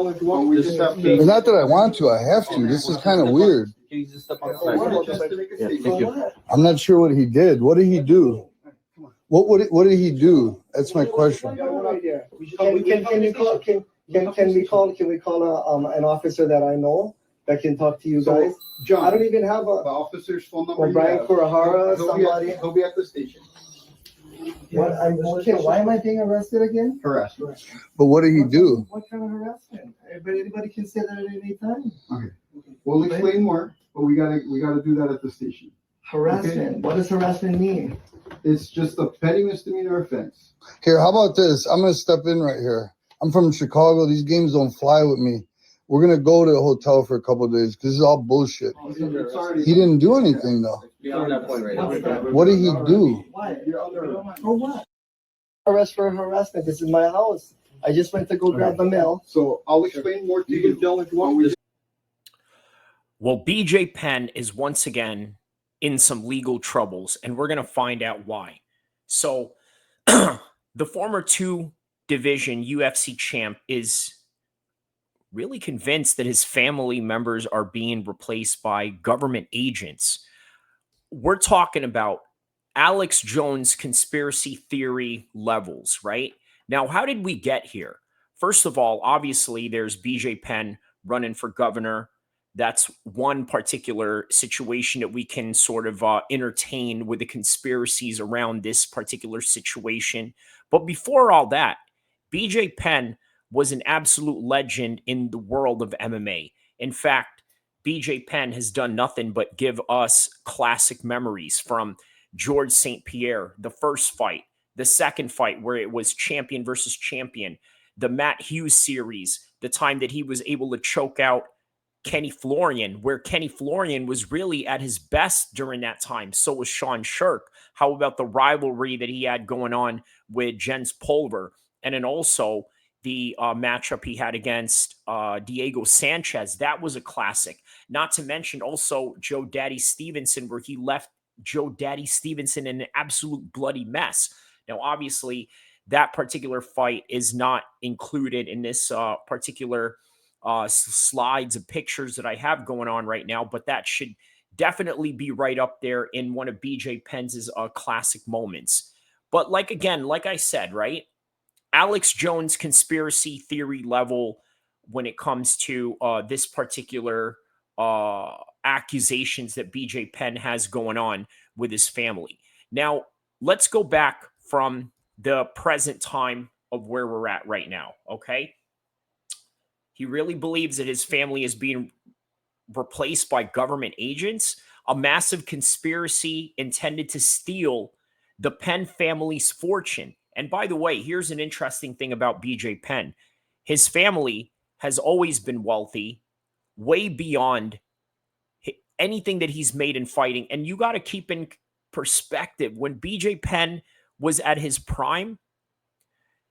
It's not that I want to, I have to. This is kind of weird. Can you just step outside? Yeah, thank you. I'm not sure what he did. What did he do? What did he do? That's my question. Can we call an officer that I know that can talk to you guys? John, I don't even have the officer's phone number. or Brian Kurahara, somebody. He'll be at the station. Why am I being arrested again? Harassment. But what did he do? What kind of harassment? Anybody can say that at any time. Okay. We'll explain more, but we gotta do that at the station. Harassment. Okay. What does harassment mean? It's just a petty misdemeanor offense. Here, how about this? I'm gonna step in right here. I'm from Chicago. These games don't fly with me. We're gonna go to a hotel for a couple of days because this is all bullshit. He didn't do anything though. Beyond that point right now. What did he do? For what? Arrest for harassment. This is my house. I just went to go grab the mail. So I'll explain more to you. Well, Bj Penn is once again in some legal troubles, and we're going to find out why. So the former two-division UFC champ is really convinced that his family members are being replaced by government agents. We're talking about Alex Jones conspiracy theory levels, right? Now, how did we get here? First of all, obviously, there's Bj Penn running for governor. That's one particular situation that we can sort of entertain with the conspiracies around this particular situation. But before all that, Bj Penn was an absolute legend in the world of MMA. In fact, Bj Penn has done nothing but give us classic memories from George St. Pierre, the first fight, the second fight where it was champion versus champion, the Matt Hughes series, the time that he was able to choke out Kenny Florian, where Kenny Florian was really at his best during that time. So was Sean Shirk. How about the rivalry that he had going on with Jens Pulver? And then also the matchup he had against Diego Sanchez. That was a classic. Not to mention also Joe Daddy Stevenson, where he left Joe Daddy Stevenson in an absolute bloody mess. Now, obviously, that particular fight is not included in this particular slides of pictures that I have going on right now, but that should definitely be right up there in one of Bj Penn's classic moments. But like I said, right? Alex Jones conspiracy theory level when it comes to this particular accusations that Bj Penn has going on with his family. Now, let's go back from the present time of where we're at right now, okay? He really believes that his family is being replaced by government agents, a massive conspiracy intended to steal the Penn family's fortune. And by the way, here's an interesting thing about Bj Penn. His family has always been wealthy, way beyond anything that he's made in fighting. And you got to keep in perspective, when Bj Penn was at his prime,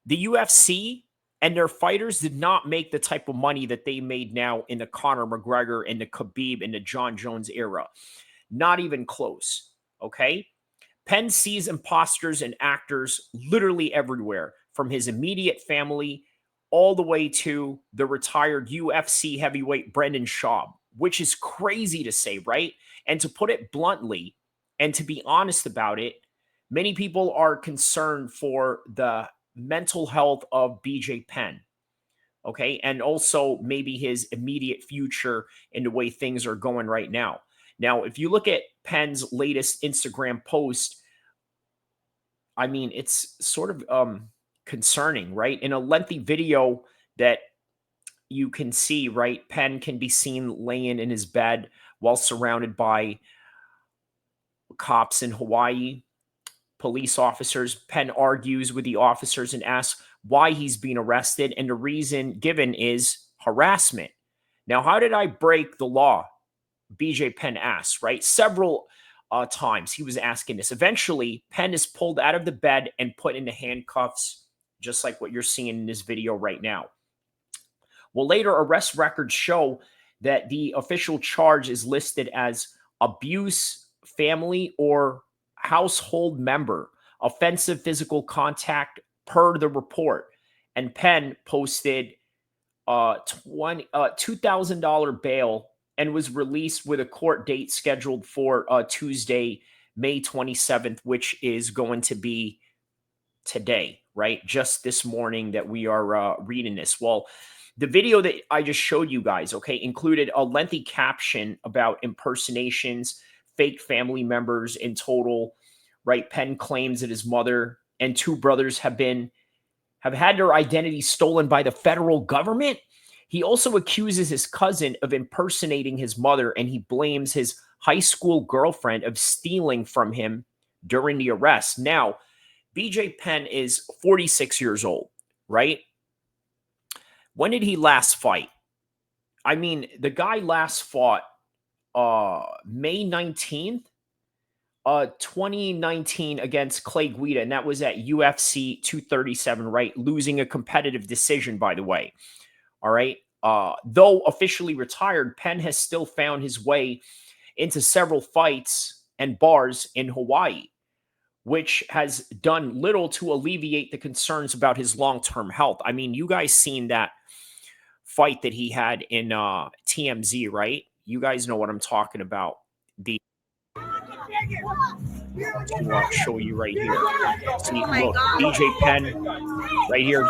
the UFC and their fighters did not make the type of money that they made now in the Conor McGregor and the Khabib and the John Jones era. Not even close, okay? Penn sees imposters and actors literally everywhere, from his immediate family all the way to the retired UFC heavyweight Brendan Schaub, which is crazy to say, right? And to put it bluntly, and to be honest about it, many people are concerned for the mental health of Bj Penn, okay? And also maybe his immediate future in the way things are going right now. Now, if you look at Penn's latest Instagram post, I mean, it's sort of concerning, right? In a lengthy video that you can see, right, Penn can be seen laying in his bed while surrounded by cops in Hawaii, police officers. Penn argues with the officers and asks why he's being arrested, and the reason given is harassment. Now, how did I break the law? Bj Penn asks, right? Several times he was asking this. Eventually, Penn is pulled out of the bed and put into handcuffs, just like what you're seeing in this video right now. Well, later arrest records show that the official charge is listed as abuse, family, or household member, offensive physical contact per the report. And Penn posted $2,000 bail and was released with a court date scheduled for Tuesday, May 27th, which is going to be today, right? Just this morning that we are reading this. Well, the video that I just showed you guys, okay, included a lengthy caption about impersonations, fake family members in total, right? Penn claims that his mother and two brothers have had their identity stolen by the federal government. He also accuses his cousin of impersonating his mother, and he blames his high school girlfriend of stealing from him during the arrest. Now, Bj Penn is 46 years old, right? When did he last fight? I mean, the guy last fought May 19th, 2019 against Clay Guida, and that was at UFC 237, right? Losing a competitive decision, by the way. All right. Though officially retired, Penn has still found his way into several fights and bars in Hawaii, which has done little to alleviate the concerns about his long-term health. I mean, you guys seen that fight that he had in TMZ, right? You guys know what I'm talking about. The to show you right here. See, look, Bj Penn right here.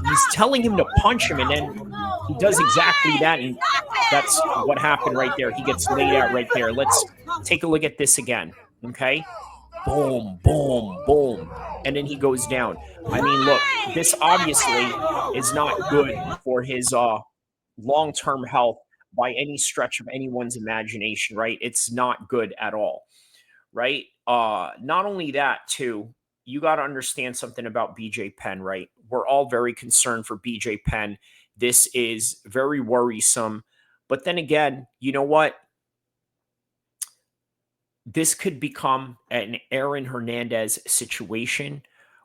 He's telling him to punch him, and then he does exactly that, and that's what happened right there. He gets laid out right there. Let's take a look at this again. Okay, boom, boom, boom, and then he goes down. I mean, look, this obviously is not good for his long-term health by any stretch of anyone's imagination, right? It's not good at all, right? Not only that, too, you got to understand something about Bj Penn, right? We're all very concerned for Bj Penn. This is very worrisome. But then again, you know what? This could become an Aaron Hernandez situation,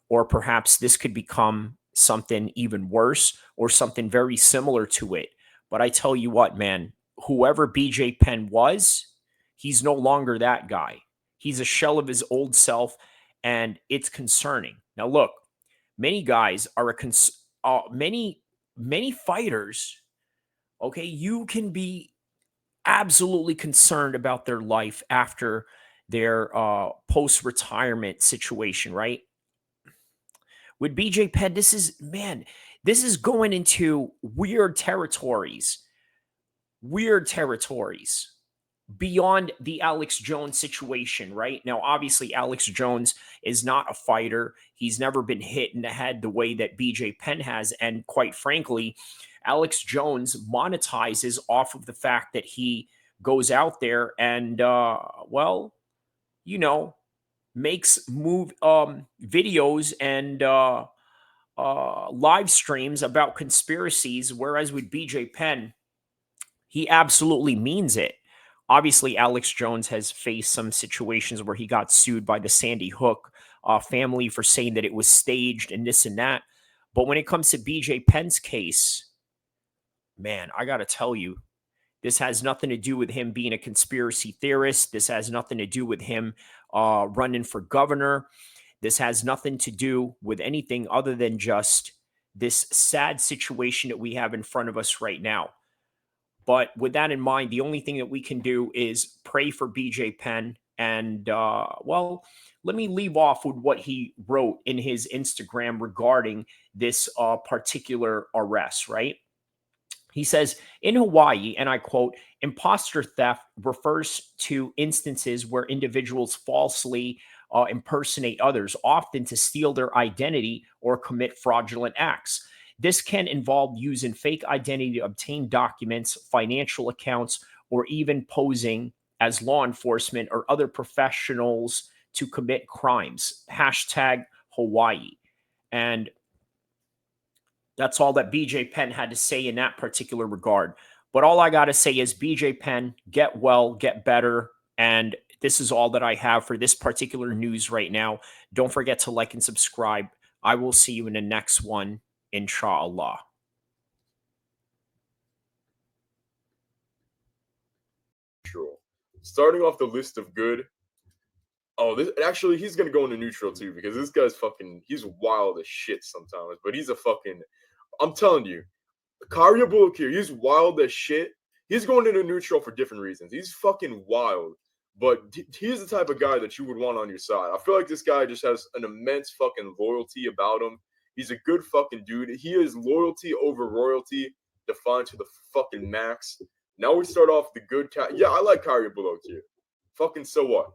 or perhaps this could become something even worse or something very similar to it. But I tell you what, man, whoever Bj Penn was, he's no longer that guy. He's a shell of his old self, and it's concerning. Now, look, many guys are many fighters. Okay, you can be absolutely concerned about their life after their post-retirement situation, right? With Bj Penn, this is going into weird territories beyond the Alex Jones situation, right? Now, obviously, Alex Jones is not a fighter. He's never been hit in the head the way that Bj Penn has. And quite frankly, Alex Jones monetizes off of the fact that he goes out there and, well, you know, makes videos and live streams about conspiracies. Whereas with Bj Penn, he absolutely means it. Obviously, Alex Jones has faced some situations where he got sued by the Sandy Hook family for saying that it was staged and this and that. But when it comes to Bj Penn's case, man, I got to tell you, this has nothing to do with him being a conspiracy theorist. This has nothing to do with him running for governor. This has nothing to do with anything other than just this sad situation that we have in front of us right now. But with that in mind, the only thing that we can do is pray for Bj Penn. And, well, let me leave off with what he wrote in his Instagram regarding this particular arrest, right? He says, in Hawaii, and I quote, imposter theft refers to instances where individuals falsely impersonate others, often to steal their identity or commit fraudulent acts. This can involve using fake identity to obtain documents, financial accounts, or even posing as law enforcement or other professionals to commit crimes. Hashtag Hawaii. And that's all that Bj Penn had to say in that particular regard. But all I got to say is, Bj Penn, get well, get better. And this is all that I have for this particular news right now. Don't forget to like and subscribe. I will see you in the next one, inshallah. Starting off the list of good, Oh, this actually he's gonna go into neutral too because this guy's he's wild as shit sometimes, but he's a I'm telling you, Kari El-Kheer, he's wild as shit. He's going into neutral for different reasons. He's fucking wild, but he's the type of guy that you would want on your side. I feel like this guy just has an immense fucking loyalty about him. He's a good fucking dude. He is loyalty over royalty, defined to the fucking max. Now we start off the good cat. Yeah, I like Kari El-Kheer. Fucking so what?